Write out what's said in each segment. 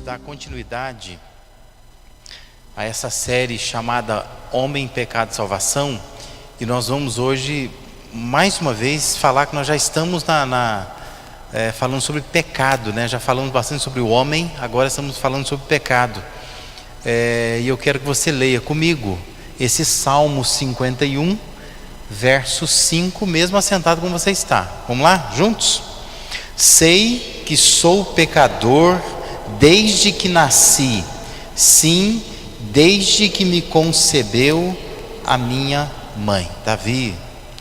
dar continuidade a essa série chamada Homem, Pecado e Salvação, e nós vamos hoje, mais uma vez, falar que nós já estamos falando sobre pecado, né? Já falamos bastante sobre o homem, agora estamos falando sobre pecado. E eu quero que você leia comigo esse Salmo 51, verso 5, mesmo assentado como você está. Vamos lá, juntos? Sei que sou pecador desde que nasci, sim, desde que me concebeu a minha mãe. Davi,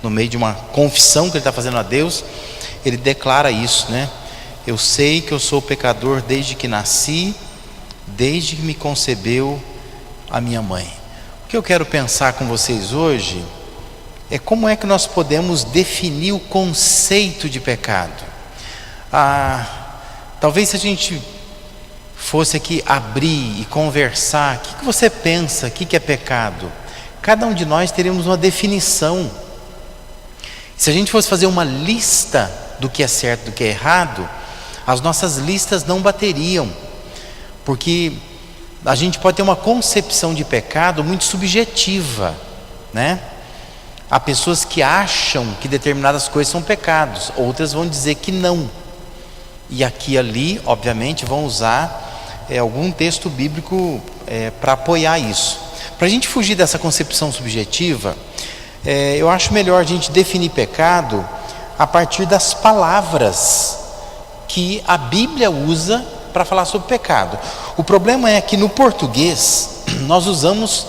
no meio de uma confissão que ele está fazendo a Deus, ele declara isso, né? Eu sei que eu sou pecador desde que nasci, desde que me concebeu a minha mãe. O que eu quero pensar com vocês hoje é como é que nós podemos definir o conceito de pecado. Talvez se a gente fosse aqui abrir e conversar, o que você pensa, o que é pecado? Cada um de nós teríamos uma definição. Se a gente fosse fazer uma lista do que é certo e do que é errado, as nossas listas não bateriam, porque a gente pode ter uma concepção de pecado muito subjetiva, né? Há pessoas que acham que determinadas coisas são pecados, outras vão dizer que não. E aqui e ali, obviamente, vão usar algum texto bíblico para apoiar isso. Para a gente fugir dessa concepção subjetiva, eu acho melhor a gente definir pecado a partir das palavras que a Bíblia usa para falar sobre pecado. O problema é que no português nós usamos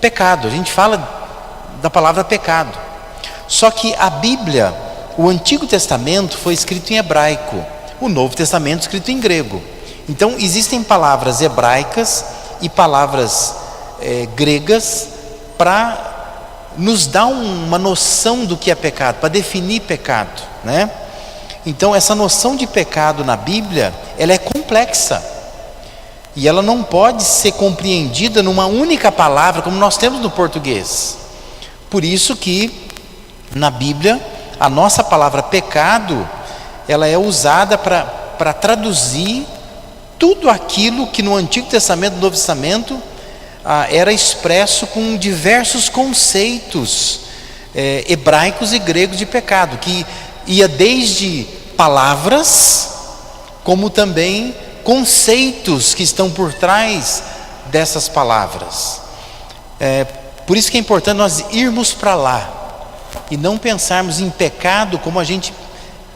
pecado, a gente fala da palavra pecado. Só que a Bíblia, o Antigo Testamento foi escrito em hebraico, o Novo Testamento escrito em grego. Então existem palavras hebraicas e palavras gregas para nos dar uma noção do que é pecado, para definir pecado, né? Então essa noção de pecado na Bíblia, ela é complexa e ela não pode ser compreendida numa única palavra como nós temos no português. Por isso que na Bíblia a nossa palavra pecado, ela é usada para traduzir tudo aquilo que no Antigo Testamento e no Novo Testamento era expresso com diversos conceitos hebraicos e gregos de pecado, que ia desde palavras, como também conceitos que estão por trás dessas palavras. Por isso que é importante nós irmos para lá e não pensarmos em pecado como a gente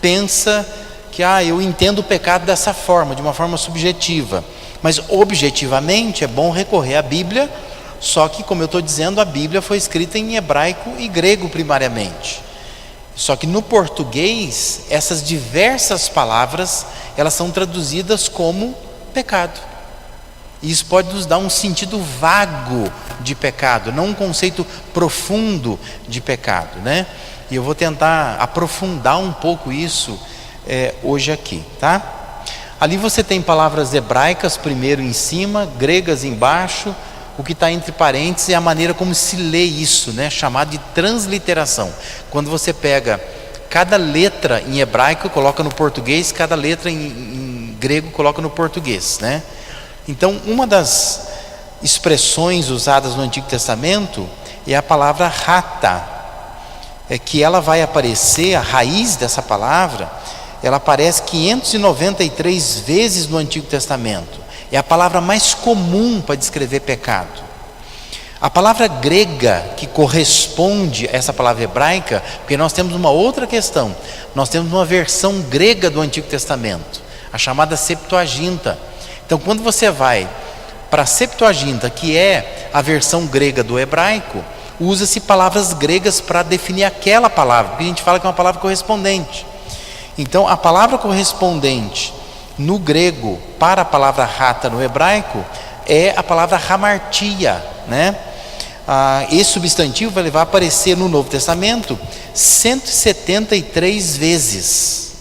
pensa que eu entendo o pecado dessa forma, de uma forma subjetiva. Mas objetivamente é bom recorrer à Bíblia, só que, como eu estou dizendo, a Bíblia foi escrita em hebraico e grego primariamente. Só que no português, essas diversas palavras, elas são traduzidas como pecado. E isso pode nos dar um sentido vago de pecado, não um conceito profundo de pecado, né? E eu vou tentar aprofundar um pouco isso hoje aqui, tá? Ali você tem palavras hebraicas primeiro em cima, gregas embaixo. O que está entre parênteses é a maneira como se lê isso, né? Chamado de transliteração. Quando você pega cada letra em hebraico, coloca no português, cada letra em grego, coloca no português, né? Então, uma das expressões usadas no Antigo Testamento é a palavra rata, que ela vai aparecer, a raiz dessa palavra, ela aparece 593 vezes no Antigo Testamento. É a palavra mais comum para descrever pecado. A palavra grega que corresponde a essa palavra hebraica, porque nós temos uma outra questão, nós temos uma versão grega do Antigo Testamento, a chamada Septuaginta. Então, quando você vai para a Septuaginta, que é a versão grega do hebraico, usa-se palavras gregas para definir aquela palavra, porque a gente fala que é uma palavra correspondente. Então, a palavra correspondente no grego para a palavra rata no hebraico é a palavra hamartia, né? Esse substantivo vai levar a aparecer no Novo Testamento 173 vezes,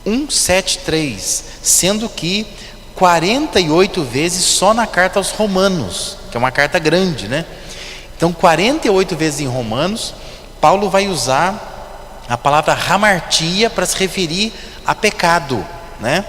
173, sendo que 48 vezes só na carta aos Romanos, que é uma carta grande, né? Então, 48 vezes em Romanos, Paulo vai usar a palavra hamartia para se referir a pecado, né?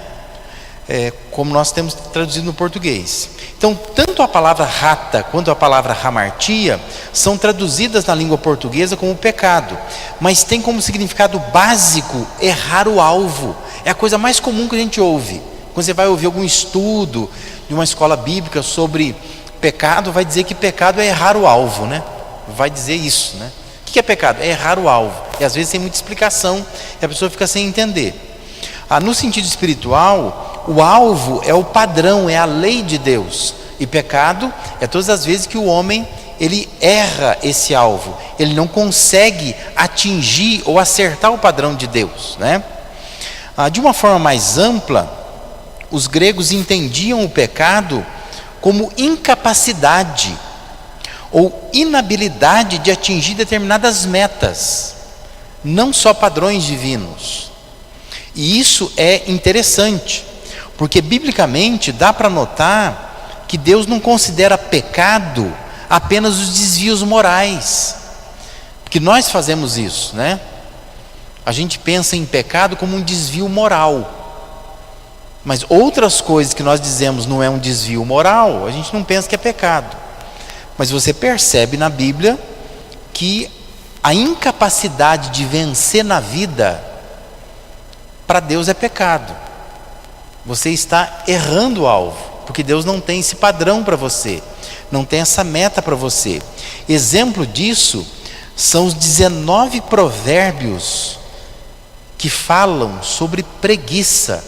como nós temos traduzido no português. Então, tanto a palavra rata quanto a palavra hamartia são traduzidas na língua portuguesa como pecado, mas tem como significado básico errar o alvo. É a coisa mais comum que a gente ouve. Quando você vai ouvir algum estudo de uma escola bíblica sobre pecado, vai dizer que pecado é errar o alvo, né? Vai dizer isso, né? O que é pecado? É errar o alvo. E às vezes tem muita explicação e a pessoa fica sem entender. No sentido espiritual, o alvo é o padrão, é a lei de Deus. E pecado é todas as vezes que o homem ele erra esse alvo, ele não consegue atingir ou acertar o padrão de Deus, né? De uma forma mais ampla, os gregos entendiam o pecado como incapacidade ou inabilidade de atingir determinadas metas, não só padrões divinos. E isso é interessante, porque biblicamente dá para notar que Deus não considera pecado apenas os desvios morais, porque nós fazemos isso, né? A gente pensa em pecado como um desvio moral, mas outras coisas que nós dizemos não é um desvio moral, a gente não pensa que é pecado. Mas você percebe na Bíblia que a incapacidade de vencer na vida, para Deus é pecado. Você está errando o alvo, porque Deus não tem esse padrão para você, não tem essa meta para você. Exemplo disso são os 19 provérbios que falam sobre preguiça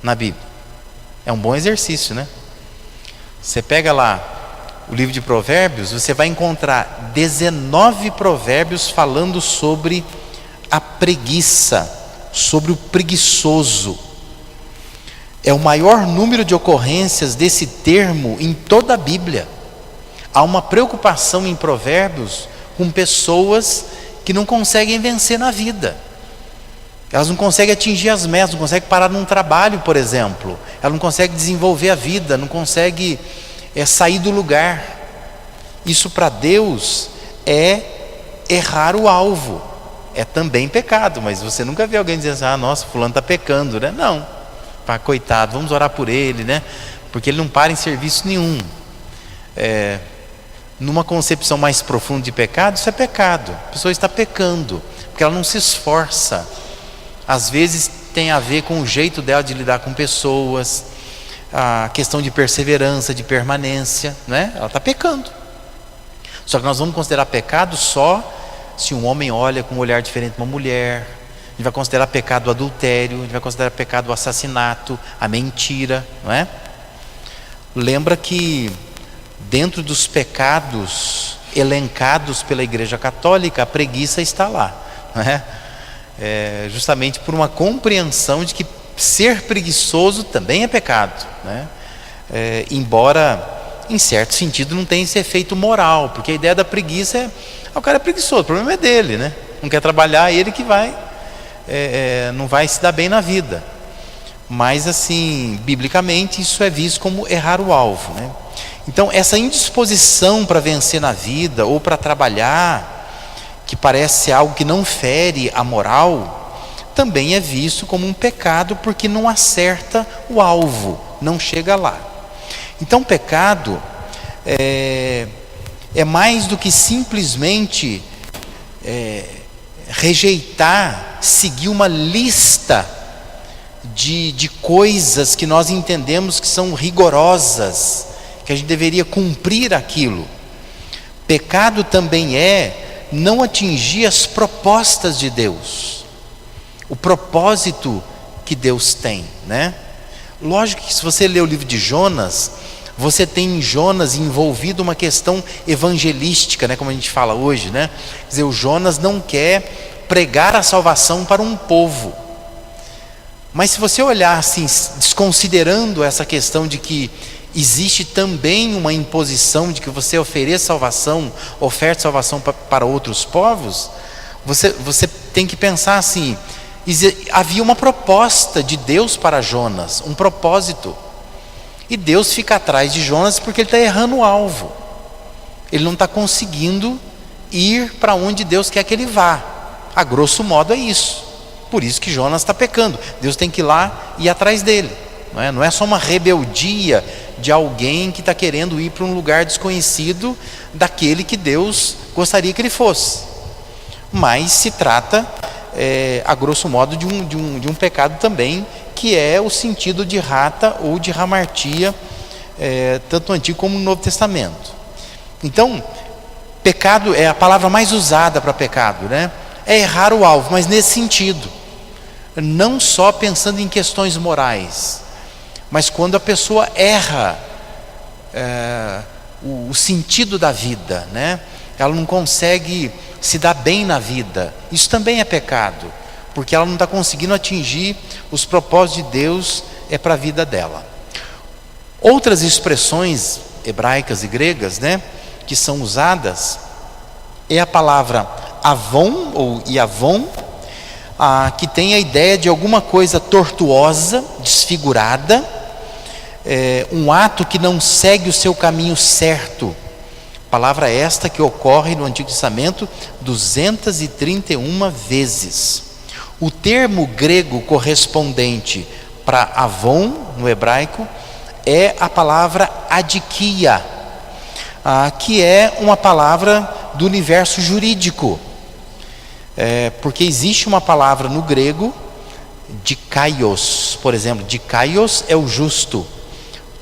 na Bíblia. É um bom exercício, né? Você pega lá o livro de Provérbios, você vai encontrar 19 provérbios falando sobre a preguiça, sobre o preguiçoso. É o maior número de ocorrências desse termo em toda a Bíblia. Há uma preocupação em Provérbios com pessoas que não conseguem vencer na vida. Elas não conseguem atingir as metas, não conseguem parar num trabalho, por exemplo. Ela não consegue desenvolver a vida, não consegue sair do lugar. Isso para Deus é errar o alvo. É também pecado, mas você nunca vê alguém dizendo assim, nossa, fulano está pecando, né? Não, coitado, vamos orar por ele, né? Porque ele não para em serviço nenhum. Numa concepção mais profunda de pecado, isso é pecado. A pessoa está pecando, porque ela não se esforça. Às vezes tem a ver com o jeito dela de lidar com pessoas, a questão de perseverança, de permanência, né? Ela está pecando. Só que nós vamos considerar pecado só se um homem olha com um olhar diferente de uma mulher. A gente vai considerar pecado o adultério, a gente vai considerar pecado o assassinato, a mentira, não é? Lembra que dentro dos pecados elencados pela Igreja Católica, a preguiça está lá, não é? Justamente por uma compreensão de que ser preguiçoso também é pecado, né? Embora em certo sentido não tenha esse efeito moral, porque a ideia da preguiça o cara é preguiçoso, o problema é dele, né? Não quer trabalhar, ele que vai não vai se dar bem na vida. Mas assim, biblicamente isso é visto como errar o alvo, né? Então essa indisposição para vencer na vida ou para trabalhar, que parece algo que não fere a moral, também é visto como um pecado, porque não acerta o alvo, não chega lá. Então pecado é mais do que simplesmente rejeitar, seguir uma lista de coisas que nós entendemos que são rigorosas, que a gente deveria cumprir aquilo. Pecado também não atingir as propostas de Deus, o propósito que Deus tem, né? Lógico que se você ler o livro de Jonas, você tem em Jonas envolvido uma questão evangelística, né, como a gente fala hoje, né? Quer dizer, o Jonas não quer pregar a salvação para um povo. Mas se você olhar assim, desconsiderando essa questão de que existe também uma imposição de que você ofereça salvação, oferte salvação para outros povos, você tem que pensar assim, havia uma proposta de Deus para Jonas, um propósito. E Deus fica atrás de Jonas porque ele está errando o alvo. Ele não está conseguindo ir para onde Deus quer que ele vá. A grosso modo é isso. Por isso que Jonas está pecando. Deus tem que ir lá e ir atrás dele. Não é só uma rebeldia de alguém que está querendo ir para um lugar desconhecido daquele que Deus gostaria que ele fosse, mas se trata, a grosso modo, de um pecado também, que é o sentido de rata ou de hamartia, tanto no Antigo como no Novo Testamento. Então, pecado é a palavra mais usada para pecado, né? É errar o alvo, mas nesse sentido, não só pensando em questões morais, mas quando a pessoa erra o sentido da vida, né? Ela não consegue se dar bem na vida, isso também é pecado, porque ela não está conseguindo atingir os propósitos de Deus para a vida dela. Outras expressões hebraicas e gregas, né, que são usadas, é a palavra avon ou iavon, que tem a ideia de alguma coisa tortuosa, desfigurada, um ato que não segue o seu caminho certo. Palavra esta que ocorre no Antigo Testamento 231 vezes. O termo grego correspondente para avon no hebraico é a palavra adikia, que é uma palavra do universo jurídico, porque existe uma palavra no grego, dikaios, por exemplo. Dikaios é o justo.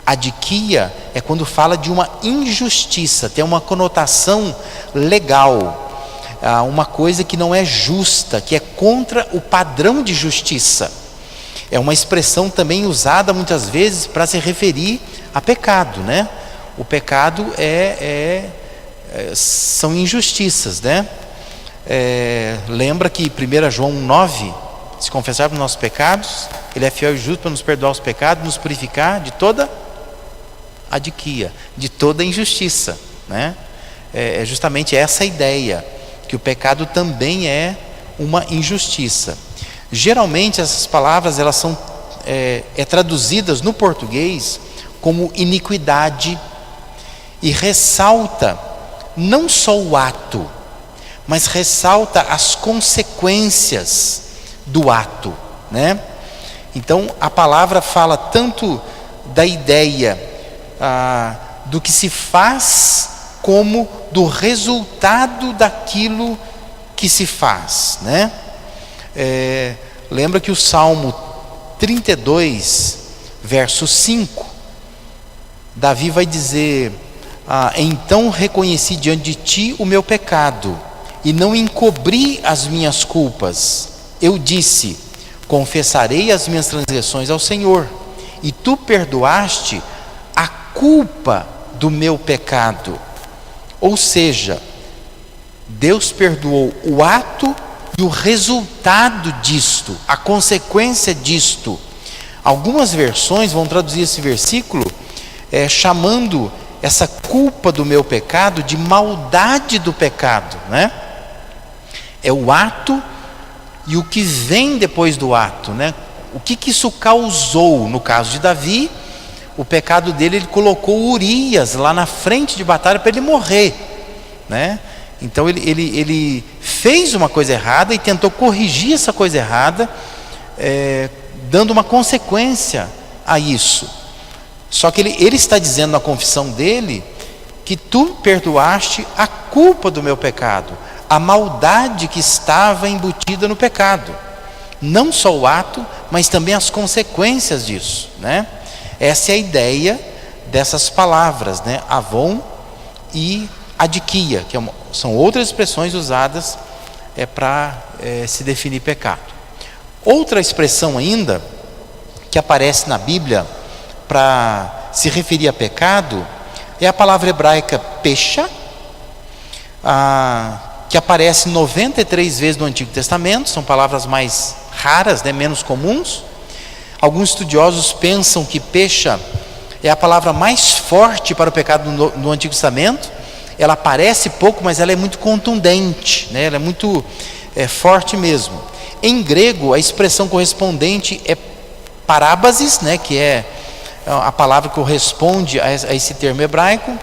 Adikia é quando fala de uma injustiça, tem uma conotação legal, uma coisa que não é justa, que é contra o padrão de justiça. É uma expressão também usada muitas vezes para se referir a pecado, né? O pecado são injustiças, né? Lembra que 1 João 9, se confessarmos nossos pecados, Ele é fiel e justo para nos perdoar os pecados, nos purificar de toda adiquia, de toda injustiça, né? É justamente essa ideia, que o pecado também é uma injustiça. Geralmente essas palavras elas são traduzidas no português como iniquidade, e ressalta não só o ato, mas ressalta as consequências do ato, né? Então a palavra fala tanto da ideia do que se faz, como do resultado daquilo que se faz, né? Lembra que o Salmo 32, verso 5, Davi vai dizer: então reconheci diante de ti o meu pecado, e não encobri as minhas culpas. Eu disse: confessarei as minhas transgressões ao Senhor, e tu perdoaste a culpa do meu pecado. Ou seja, Deus perdoou o ato e o resultado disto, a consequência disto. Algumas versões vão traduzir esse versículo chamando essa culpa do meu pecado de maldade do pecado, né? É o ato e o que vem depois do ato, né? O que isso causou? No caso de Davi, o pecado dele, ele colocou Urias lá na frente de batalha para ele morrer, né? Então ele fez uma coisa errada e tentou corrigir essa coisa errada, dando uma consequência a isso. Só que ele está dizendo na confissão dele que tu perdoaste a culpa do meu pecado, a maldade que estava embutida no pecado. Não só o ato, mas também as consequências disso, né? Essa é a ideia dessas palavras, né? Avon e adiquia, que são outras expressões usadas para se definir pecado. Outra expressão ainda que aparece na Bíblia para se referir a pecado é a palavra hebraica pesha, que aparece 93 vezes no Antigo Testamento. São palavras mais raras, né, menos comuns. Alguns estudiosos pensam que pesha é a palavra mais forte para o pecado no Antigo Testamento. Ela aparece pouco, mas ela é muito contundente, né? Ela é muito forte mesmo. Em grego, a expressão correspondente é parábasis, né, que é a palavra que corresponde a esse termo hebraico,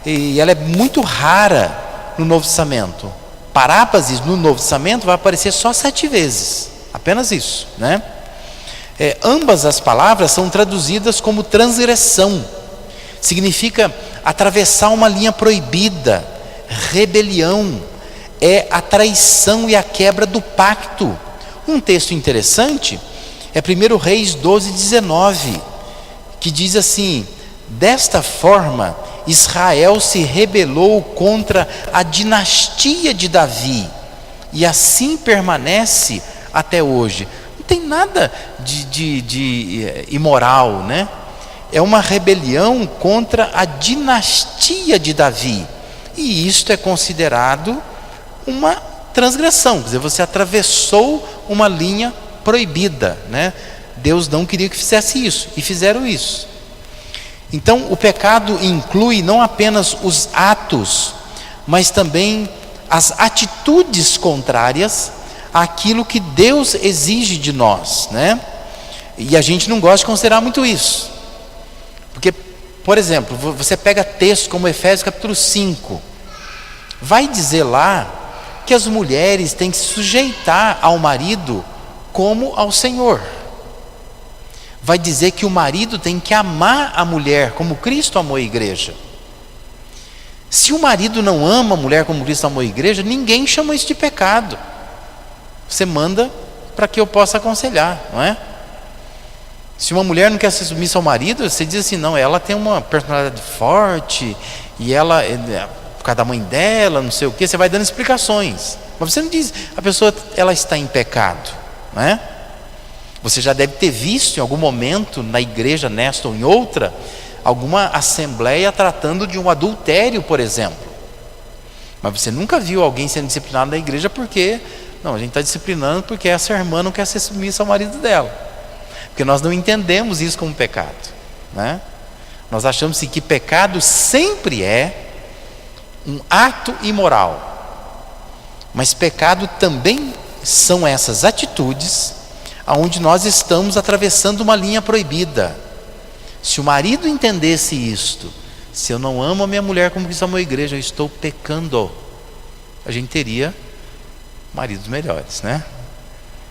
e ela é muito rara no Novo Testamento. Parábasis no Novo Testamento vai aparecer só 7 vezes, apenas isso, né? Ambas as palavras são traduzidas como transgressão. Significa atravessar uma linha proibida. Rebelião é a traição e a quebra do pacto. Um texto interessante é 1 Reis 12:19, que diz assim: desta forma Israel se rebelou contra a dinastia de Davi, e assim permanece até hoje. Não tem nada de imoral, né? É uma rebelião contra a dinastia de Davi, e isto é considerado uma transgressão, quer dizer, você atravessou uma linha proibida, né? Deus não queria que fizesse isso, e fizeram isso. Então o pecado inclui não apenas os atos, mas também as atitudes contrárias àquilo que Deus exige de nós, né? E a gente não gosta de considerar muito isso, porque, por exemplo, você pega texto como Efésios capítulo 5, vai dizer lá que as mulheres têm que se sujeitar ao marido como ao Senhor. Vai dizer que o marido tem que amar a mulher como Cristo amou a igreja. Se o marido não ama a mulher como Cristo amou a igreja, ninguém chama isso de pecado. Você manda para que eu possa aconselhar, não é? Se uma mulher não quer ser submissa ao marido, você diz assim: não, ela tem uma personalidade forte, e ela, por causa da mãe dela, não sei o que, você vai dando explicações. Mas você não diz, a pessoa ela está em pecado, não é? Você já deve ter visto em algum momento na igreja nesta ou em outra, alguma assembleia tratando de um adultério, por exemplo. Mas você nunca viu alguém sendo disciplinado na igreja porque, não, a gente está disciplinando porque essa irmã não quer ser submissa ao marido dela. Porque nós não entendemos isso como pecado, né? Nós achamos que pecado sempre é um ato imoral. Mas pecado também são essas atitudes aonde nós estamos atravessando uma linha proibida. Se o marido entendesse isto, se eu não amo a minha mulher como Cristo amou a igreja, eu estou pecando, a gente teria maridos melhores, né?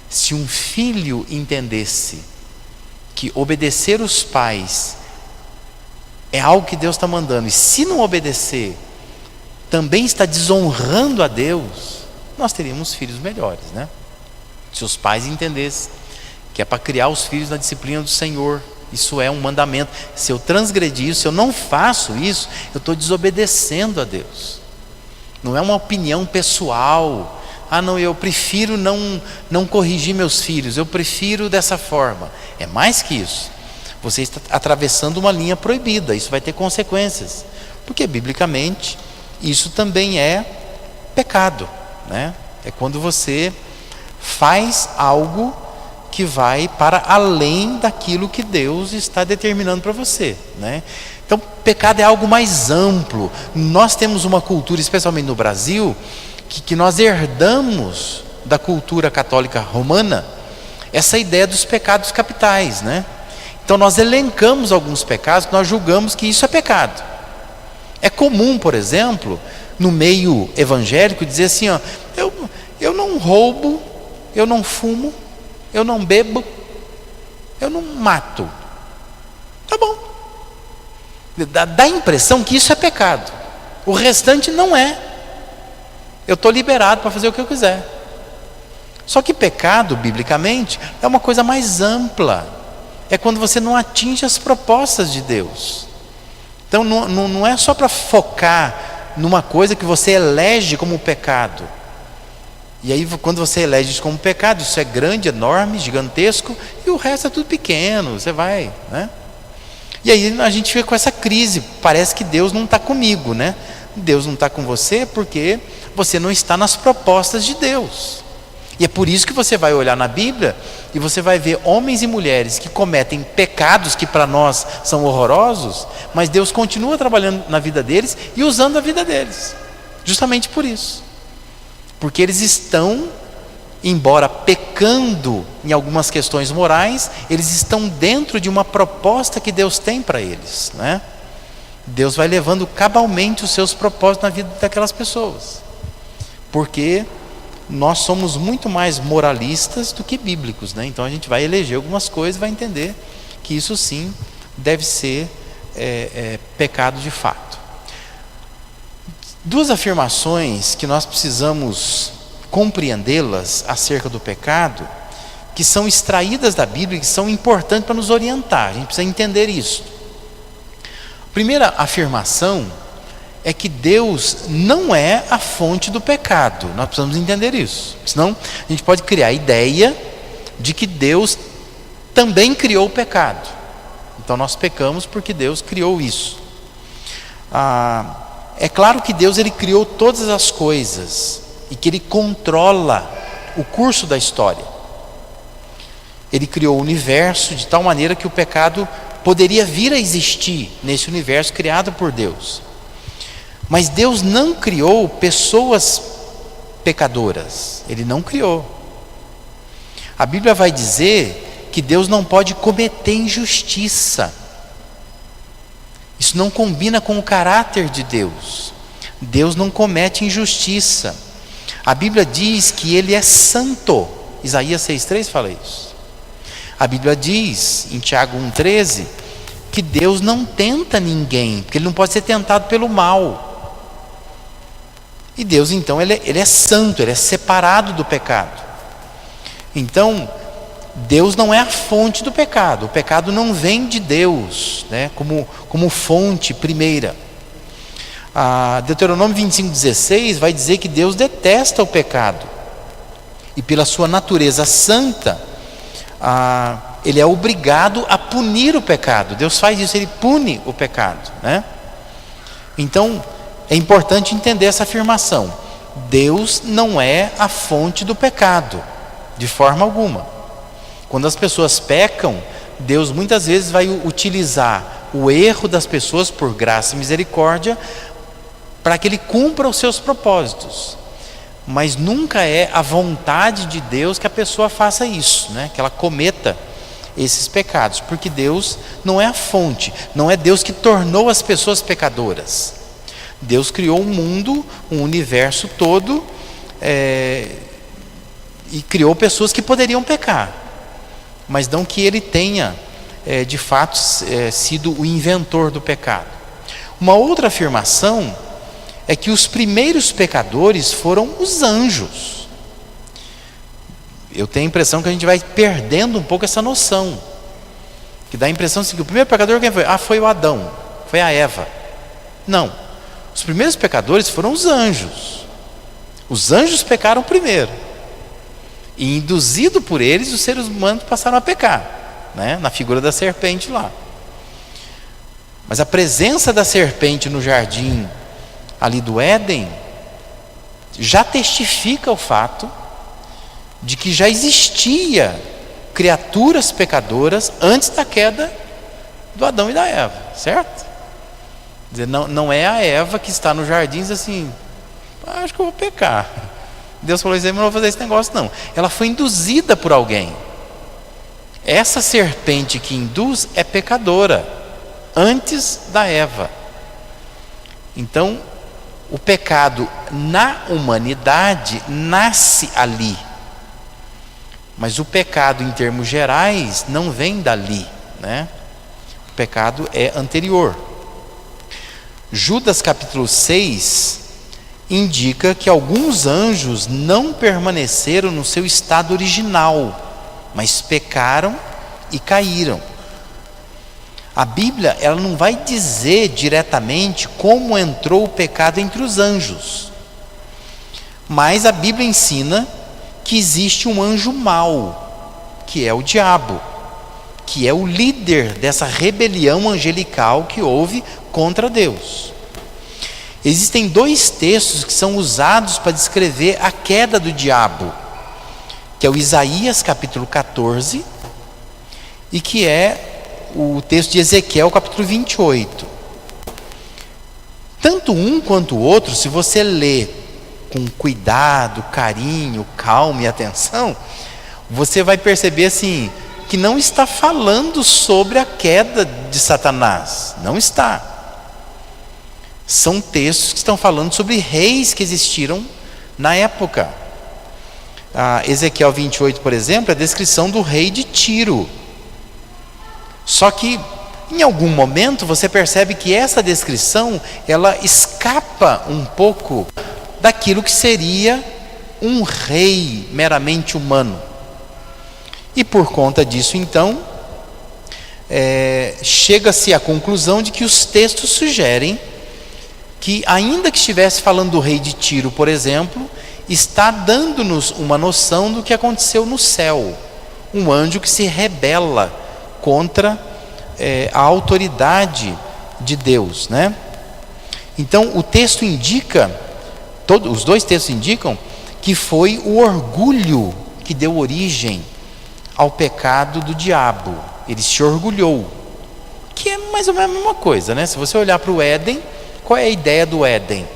Se um filho entendesse que obedecer os pais é algo que Deus está mandando, e se não obedecer também está desonrando a Deus, nós teríamos filhos melhores, né? Se os pais entendessem que é para criar os filhos na disciplina do Senhor, isso é um mandamento. Se eu transgredir isso, se eu não faço isso, eu estou desobedecendo a Deus. Não é uma opinião pessoal. Ah, não, eu prefiro não corrigir meus filhos, eu prefiro dessa forma. É mais que isso. Você está atravessando uma linha proibida, isso vai ter consequências. Porque, biblicamente, isso também é pecado, né? É quando você faz algo que vai para além daquilo que Deus está determinando para você, né? Então, pecado é algo mais amplo. Nós temos uma cultura, especialmente no Brasil, que nós herdamos da cultura católica romana essa ideia dos pecados capitais, né? Então nós elencamos alguns pecados que nós julgamos que isso é pecado. É comum, por exemplo, no meio evangélico dizer assim, ó, eu não roubo, eu não fumo, eu não bebo, eu não mato. Tá bom. Dá a impressão que isso é pecado. O restante não é. Eu estou liberado para fazer o que eu quiser. Só que pecado, biblicamente, é uma coisa mais ampla. É quando você não atinge as propostas de Deus. Então não é só para focar numa coisa que você elege como pecado. E aí quando você elege isso como pecado, isso é grande, enorme, gigantesco, e o resto é tudo pequeno, você vai, né? E aí a gente fica com essa crise, parece que Deus não está comigo, né? Deus não está com você porque você não está nas propostas de Deus. E é por isso que você vai olhar na Bíblia e você vai ver homens e mulheres que cometem pecados que para nós são horrorosos, mas Deus continua trabalhando na vida deles e usando a vida deles, justamente por isso. Porque eles estão, embora pecando em algumas questões morais, eles estão dentro de uma proposta que Deus tem para eles, né? Deus vai levando cabalmente os seus propósitos na vida daquelas pessoas, porque nós somos muito mais moralistas do que bíblicos, né? Então a gente vai eleger algumas coisas e vai entender que isso sim deve ser pecado de fato. Duas afirmações que nós precisamos compreendê-las acerca do pecado, que são extraídas da Bíblia e que são importantes para nos orientar. A gente precisa entender isso. A primeira afirmação é que Deus não é a fonte do pecado. Nós precisamos entender isso. Senão a gente pode criar a ideia de que Deus também criou o pecado. Então nós pecamos porque Deus criou isso. É claro que Deus ele criou todas as coisas e que Ele controla o curso da história. Ele criou o universo de tal maneira que o pecado poderia vir a existir nesse universo criado por Deus. Mas Deus não criou pessoas pecadoras. Ele não criou. A Bíblia vai dizer que Deus não pode cometer injustiça. Isso não combina com o caráter de Deus. Deus não comete injustiça. A Bíblia diz que Ele é santo. Isaías 6,3 fala isso. A Bíblia diz, em Tiago 1,13, que Deus não tenta ninguém, porque Ele não pode ser tentado pelo mal. E Deus, então, ele é santo, Ele é separado do pecado. Então, Deus não é a fonte do pecado. O pecado não vem de Deus, né, como fonte primeira. Deuteronômio 25,16 vai dizer que Deus detesta o pecado. E pela sua natureza santa, Ele é obrigado a punir o pecado. Deus faz isso, Ele pune o pecado, né? Então, é importante entender essa afirmação. Deus não é a fonte do pecado, de forma alguma. Quando as pessoas pecam, Deus muitas vezes vai utilizar o erro das pessoas por graça e misericórdia para que Ele cumpra os seus propósitos. Mas nunca é a vontade de Deus que a pessoa faça isso, né? Que ela cometa esses pecados, porque Deus não é a fonte, não é Deus que tornou as pessoas pecadoras. Deus criou um mundo, um universo todo, e criou pessoas que poderiam pecar, mas não que Ele tenha, de fato, sido o inventor do pecado. Uma outra afirmação é que os primeiros pecadores foram os anjos. Eu tenho a impressão que a gente vai perdendo um pouco essa noção, que dá a impressão assim, que o primeiro pecador quem foi? Foi o Adão, foi a Eva. Não, os primeiros pecadores foram os anjos. Os anjos pecaram primeiro, e induzido por eles, os seres humanos passaram a pecar, né? Na figura da serpente lá. Mas a presença da serpente no jardim ali do Éden já testifica o fato de que já existia criaturas pecadoras antes da queda do Adão e da Eva, certo? Quer dizer, não é a Eva que está no jardim e diz assim, acho que eu vou pecar. Deus falou isso aí, mas não vou fazer esse negócio não. Ela foi induzida por alguém. Essa serpente que induz é pecadora antes da Eva. Então, o pecado na humanidade nasce ali, mas o pecado em termos gerais não vem dali, né? O pecado é anterior. Judas capítulo 6 indica que alguns anjos não permaneceram no seu estado original, mas pecaram e caíram. A Bíblia, ela não vai dizer diretamente como entrou o pecado entre os anjos, mas a Bíblia ensina que existe um anjo mau, que é o diabo, que é o líder dessa rebelião angelical que houve contra Deus. Existem dois textos que são usados para descrever a queda do diabo, que é o Isaías capítulo 14 e que é o texto de Ezequiel capítulo 28. Tanto um quanto o outro, se você lê com cuidado, carinho, calma e atenção, você vai perceber assim, que não está falando sobre a queda de Satanás, não está. São textos que estão falando sobre reis que existiram na época. Ezequiel 28, por exemplo, é a descrição do rei de Tiro. Só que em algum momento você percebe que essa descrição ela escapa um pouco daquilo que seria um rei meramente humano. E por conta disso, então, chega-se à conclusão de que os textos sugerem que, ainda que estivesse falando do rei de Tiro, por exemplo, está dando-nos uma noção do que aconteceu no céu. Um anjo que se rebela contra a autoridade de Deus, né? Então o texto indica, os dois textos indicam que foi o orgulho que deu origem ao pecado do diabo. Ele se orgulhou, que é mais ou menos a mesma coisa, né? Se você olhar para o Éden, qual é a ideia do Éden?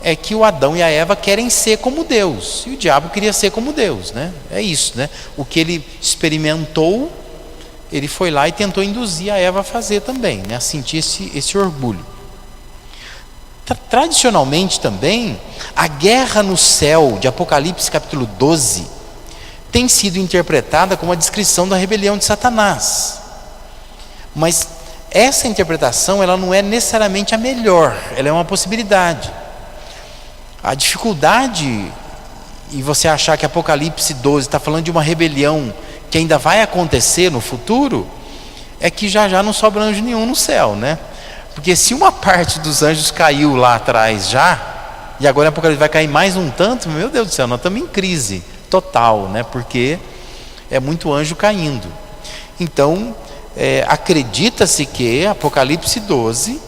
É que o Adão e a Eva querem ser como Deus, e o diabo queria ser como Deus, né? É isso, né? O que ele experimentou, ele foi lá e tentou induzir a Eva a fazer também, né? A sentir esse orgulho. Tradicionalmente também, a guerra no céu de Apocalipse capítulo 12 tem sido interpretada como a descrição da rebelião de Satanás. Mas essa interpretação ela não é necessariamente a melhor, ela é uma possibilidade. A dificuldade em você achar que Apocalipse 12 está falando de uma rebelião que ainda vai acontecer no futuro, é que já não sobra anjo nenhum no céu, né? Porque se uma parte dos anjos caiu lá atrás já, e agora em Apocalipse vai cair mais um tanto, meu Deus do céu, nós estamos em crise total, né? Porque é muito anjo caindo. Então, acredita-se que Apocalipse 12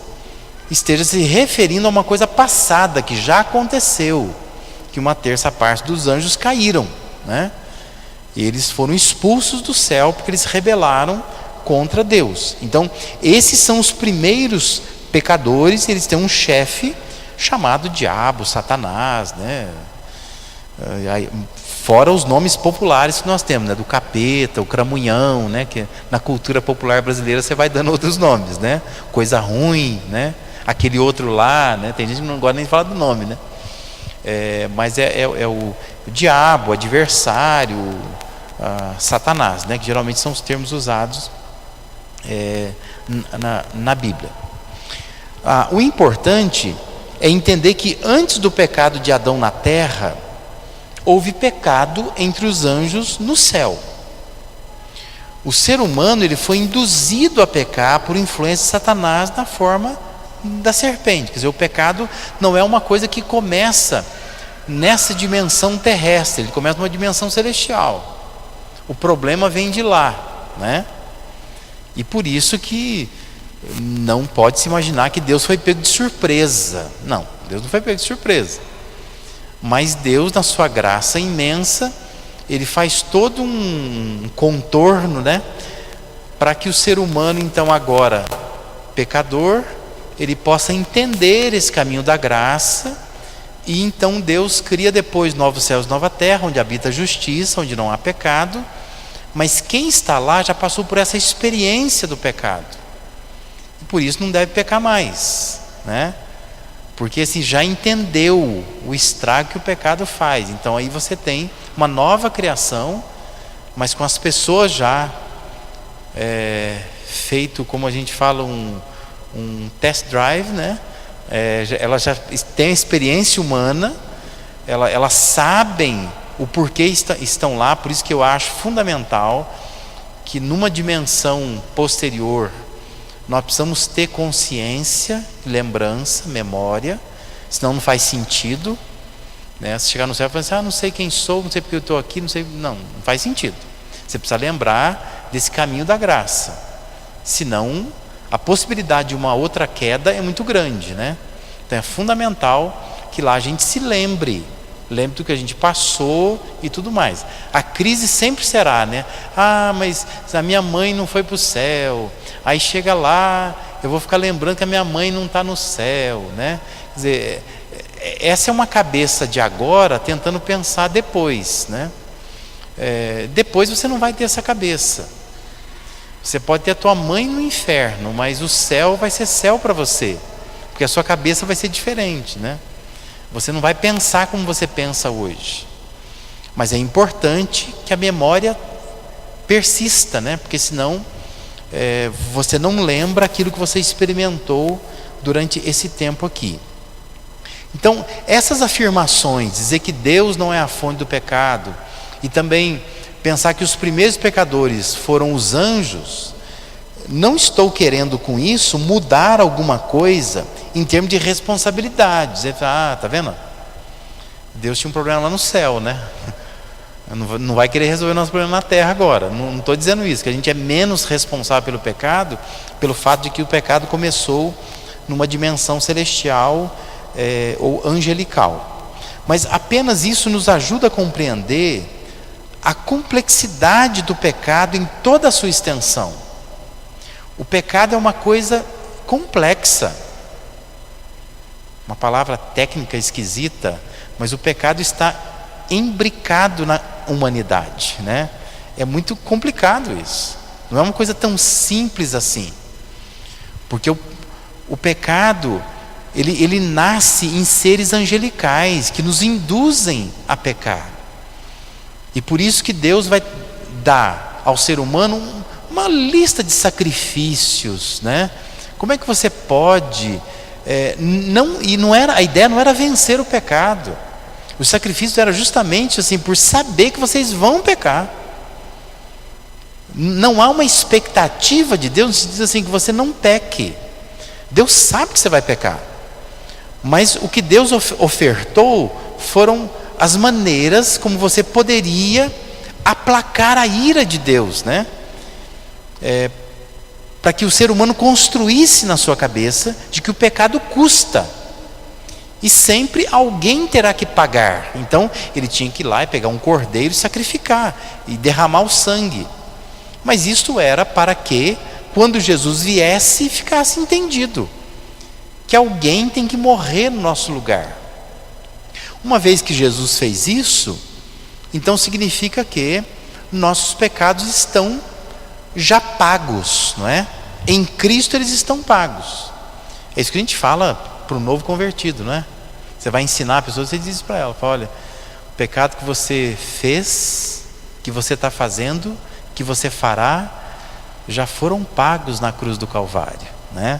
esteja se referindo a uma coisa passada que já aconteceu, que uma terça parte dos anjos caíram, né? E eles foram expulsos do céu porque eles rebelaram contra Deus. Então, esses são os primeiros pecadores, eles têm um chefe chamado diabo, Satanás, né? Fora os nomes populares que nós temos, né? Do capeta, o cramunhão, né? Que na cultura popular brasileira você vai dando outros nomes, né? Coisa ruim, né? Aquele outro lá, né? Tem gente que não gosta nem de falar do nome, né? Mas é o diabo, o adversário, Satanás, né? Que geralmente são os termos usados na Bíblia. O importante é entender que antes do pecado de Adão na terra, houve pecado entre os anjos no céu. O ser humano ele foi induzido a pecar por influência de Satanás na forma da serpente. Quer dizer, o pecado não é uma coisa que começa nessa dimensão terrestre, ele começa numa dimensão celestial. O problema vem de lá, né? E por isso que não pode se imaginar que Deus foi pego de surpresa. Não, Deus não foi pego de surpresa. Mas Deus, na sua graça imensa, ele faz todo um contorno, né? Para que o ser humano, então agora pecador, ele possa entender esse caminho da graça. E então Deus cria depois novos céus, nova terra, onde habita a justiça, onde não há pecado. Mas quem está lá já passou por essa experiência do pecado. E por isso não deve pecar mais, né? Porque assim, já entendeu o estrago que o pecado faz. Então aí você tem uma nova criação, mas com as pessoas já feito, como a gente fala, um test drive, né? Elas já têm a experiência humana, elas sabem o porquê estão lá. Por isso que eu acho fundamental que numa dimensão posterior nós precisamos ter consciência, lembrança, memória, senão não faz sentido, né? Se chegar no céu e falar assim, não sei quem sou, não sei porque eu estou aqui, não faz sentido. Você precisa lembrar desse caminho da graça, senão a possibilidade de uma outra queda é muito grande, né? Então é fundamental que lá a gente se lembre do que a gente passou e tudo mais. A crise sempre será, né? Mas a minha mãe não foi para o céu, aí chega lá, eu vou ficar lembrando que a minha mãe não está no céu, né? Quer dizer, essa é uma cabeça de agora tentando pensar depois, né? Depois você não vai ter essa cabeça. Você pode ter a tua mãe no inferno, mas o céu vai ser céu para você, porque a sua cabeça vai ser diferente, né? Você não vai pensar como você pensa hoje. Mas é importante que a memória persista, né? Porque senão você não lembra aquilo que você experimentou durante esse tempo aqui. Então, essas afirmações, dizer que Deus não é a fonte do pecado, e também pensar que os primeiros pecadores foram os anjos, não estou querendo com isso mudar alguma coisa em termos de responsabilidade. Dizer, tá vendo? Deus tinha um problema lá no céu, né? Não vai querer resolver nosso problema na terra agora. Não estou dizendo isso, que a gente é menos responsável pelo pecado, pelo fato de que o pecado começou numa dimensão celestial ou angelical. Mas apenas isso nos ajuda a compreender a complexidade do pecado em toda a sua extensão. O pecado é uma coisa complexa. Uma palavra técnica esquisita, mas o pecado está imbricado na humanidade, né? É muito complicado isso. Não é uma coisa tão simples assim. Porque o pecado, ele nasce em seres angelicais que nos induzem a pecar. E por isso que Deus vai dar ao ser humano uma lista de sacrifícios, né? Como é que você pode... a ideia não era vencer o pecado. O sacrifício era justamente assim, por saber que vocês vão pecar. Não há uma expectativa de Deus, se diz assim, que você não peque. Deus sabe que você vai pecar. Mas o que Deus ofertou foram as maneiras como você poderia aplacar a ira de Deus, né? Para que o ser humano construísse na sua cabeça de que o pecado custa. E sempre alguém terá que pagar. Então ele tinha que ir lá e pegar um cordeiro e sacrificar e derramar o sangue. Mas isto era para que, quando Jesus viesse, ficasse entendido que alguém tem que morrer no nosso lugar. Uma vez que Jesus fez isso, então significa que nossos pecados estão já pagos, não é? Em Cristo eles estão pagos. É isso que a gente fala para o novo convertido, não é? Você vai ensinar a pessoa, você diz para ela, fala, olha, o pecado que você fez, que você está fazendo, que você fará, já foram pagos na cruz do Calvário, né?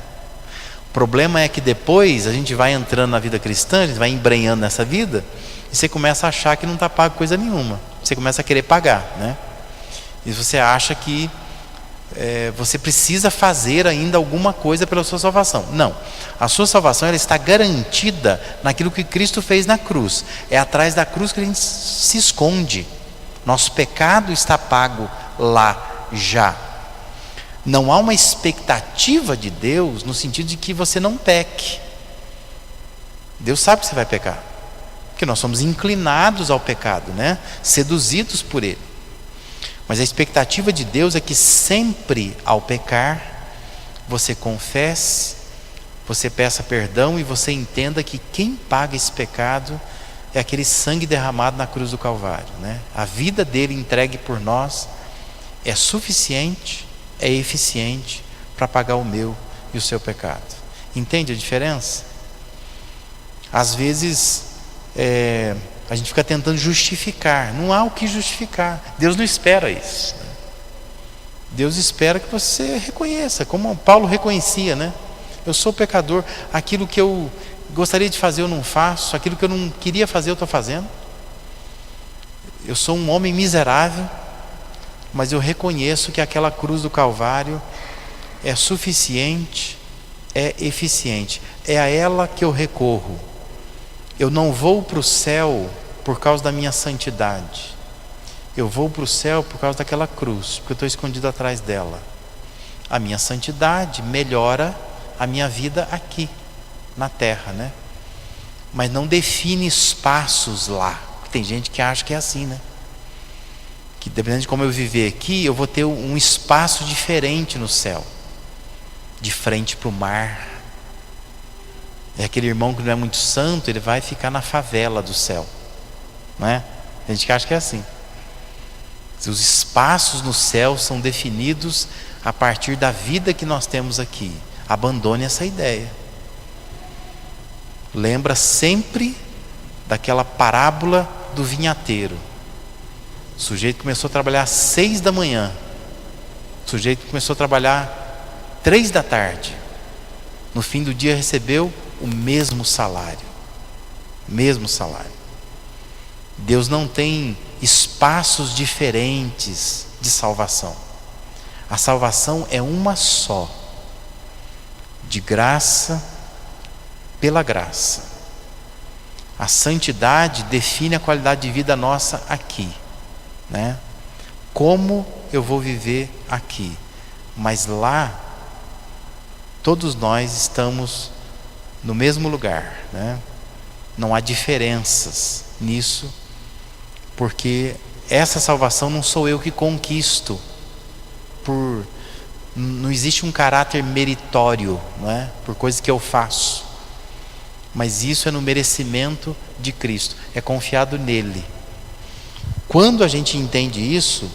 O problema é que depois a gente vai entrando na vida cristã, a gente vai embrenhando nessa vida, e você começa a achar que não está pago coisa nenhuma. Você começa a querer pagar, né? E você acha que você precisa fazer ainda alguma coisa pela sua salvação. Não, a sua salvação ela está garantida naquilo que Cristo fez na cruz. É atrás da cruz que a gente se esconde. Nosso pecado está pago lá já. Não há uma expectativa de Deus no sentido de que você não peque. Deus sabe que você vai pecar, porque nós somos inclinados ao pecado, né? Seduzidos por ele. Mas a expectativa de Deus é que sempre ao pecar, você confesse, você peça perdão e você entenda que quem paga esse pecado é aquele sangue derramado na cruz do Calvário, né? A vida dele entregue por nós é suficiente, é eficiente para pagar o meu e o seu pecado. Entende a diferença? Às vezes a gente fica tentando justificar. Não há o que justificar. Deus não espera isso. Deus espera que você reconheça, como Paulo reconhecia, né? Eu sou pecador, aquilo que eu gostaria de fazer eu não faço, aquilo que eu não queria fazer eu estou fazendo. Eu sou um homem miserável, mas eu reconheço que aquela cruz do Calvário é suficiente, é eficiente. É a ela que eu recorro. Eu não vou para o céu por causa da minha santidade. Eu vou para o céu por causa daquela cruz, porque eu estou escondido atrás dela. A minha santidade melhora a minha vida aqui, na terra, né? Mas não define espaços lá. Tem gente que acha que é assim, né? Que dependendo de como eu viver aqui, eu vou ter um espaço diferente no céu. De frente para o mar. É aquele irmão que não é muito santo, ele vai ficar na favela do céu, não é? Tem gente que acha que é assim. Os espaços no céu são definidos a partir da vida que nós temos aqui. Abandone essa ideia. Lembra sempre daquela parábola do vinhateiro. O sujeito começou a trabalhar às 6 da manhã. O sujeito começou a trabalhar 3 da tarde. No fim do dia recebeu o mesmo salário. Mesmo salário. Deus não tem espaços diferentes de salvação. A salvação é uma só. De graça, pela graça. A santidade define a qualidade de vida nossa aqui, né? Como eu vou viver aqui? Mas lá, todos nós estamos no mesmo lugar, né? Não há diferenças nisso, porque essa salvação não sou eu que conquisto, não existe um caráter meritório, não é? Por coisas que eu faço, mas isso é no merecimento de Cristo, é confiado nele. Quando a gente entende isso,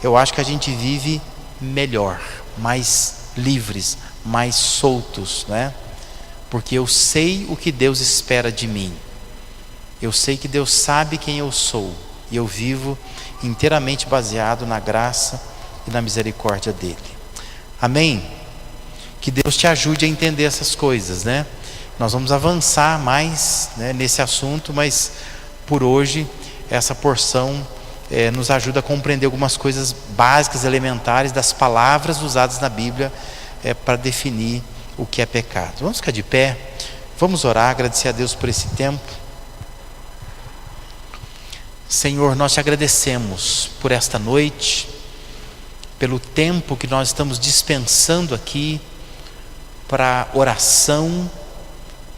eu acho que a gente vive melhor, mais livres, mais soltos, né? Porque eu sei o que Deus espera de mim. Eu sei que Deus sabe quem eu sou. E eu vivo inteiramente baseado na graça e na misericórdia dele. Amém? Que Deus te ajude a entender essas coisas, né? Nós vamos avançar mais, né, nesse assunto, mas por hoje essa porção nos ajuda a compreender algumas coisas básicas, elementares das palavras usadas na Bíblia para definir o que é pecado. Vamos ficar de pé, vamos orar, agradecer a Deus por esse tempo. Senhor, nós te agradecemos por esta noite, pelo tempo que nós estamos dispensando aqui para oração,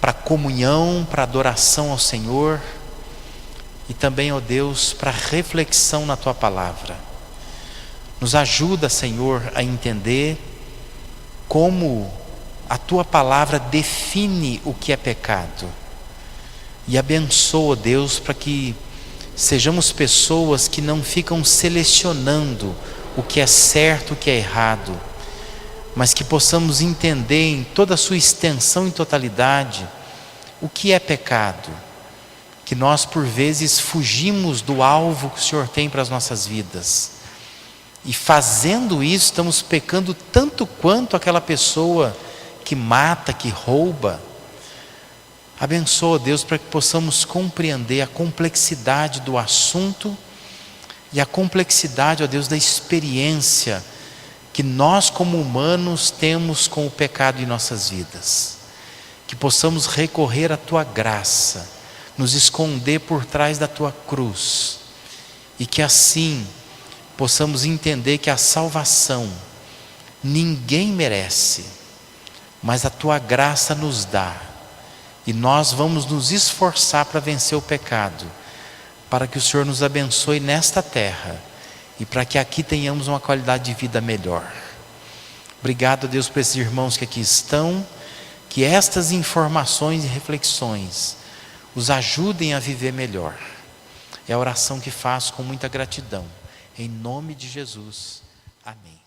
para comunhão, para adoração ao Senhor e também, ó Deus, para reflexão na Tua Palavra. Nos ajuda, Senhor, a entender como a Tua Palavra define o que é pecado. E abençoa, Deus, para que sejamos pessoas que não ficam selecionando o que é certo, o que é errado, mas que possamos entender em toda a sua extensão e totalidade o que é pecado, que nós por vezes fugimos do alvo que o Senhor tem para as nossas vidas, e fazendo isso estamos pecando tanto quanto aquela pessoa que mata, que rouba. Abençoa, Deus, para que possamos compreender a complexidade do assunto e a complexidade, ó Deus, da experiência que nós como humanos temos com o pecado em nossas vidas. Que possamos recorrer à Tua graça, nos esconder por trás da Tua cruz, e que assim possamos entender que a salvação ninguém merece, mas a Tua graça nos dá, e nós vamos nos esforçar para vencer o pecado, para que o Senhor nos abençoe nesta terra e para que aqui tenhamos uma qualidade de vida melhor. Obrigado, Deus, por esses irmãos que aqui estão, que estas informações e reflexões os ajudem a viver melhor. É a oração que faço com muita gratidão. Em nome de Jesus. Amém.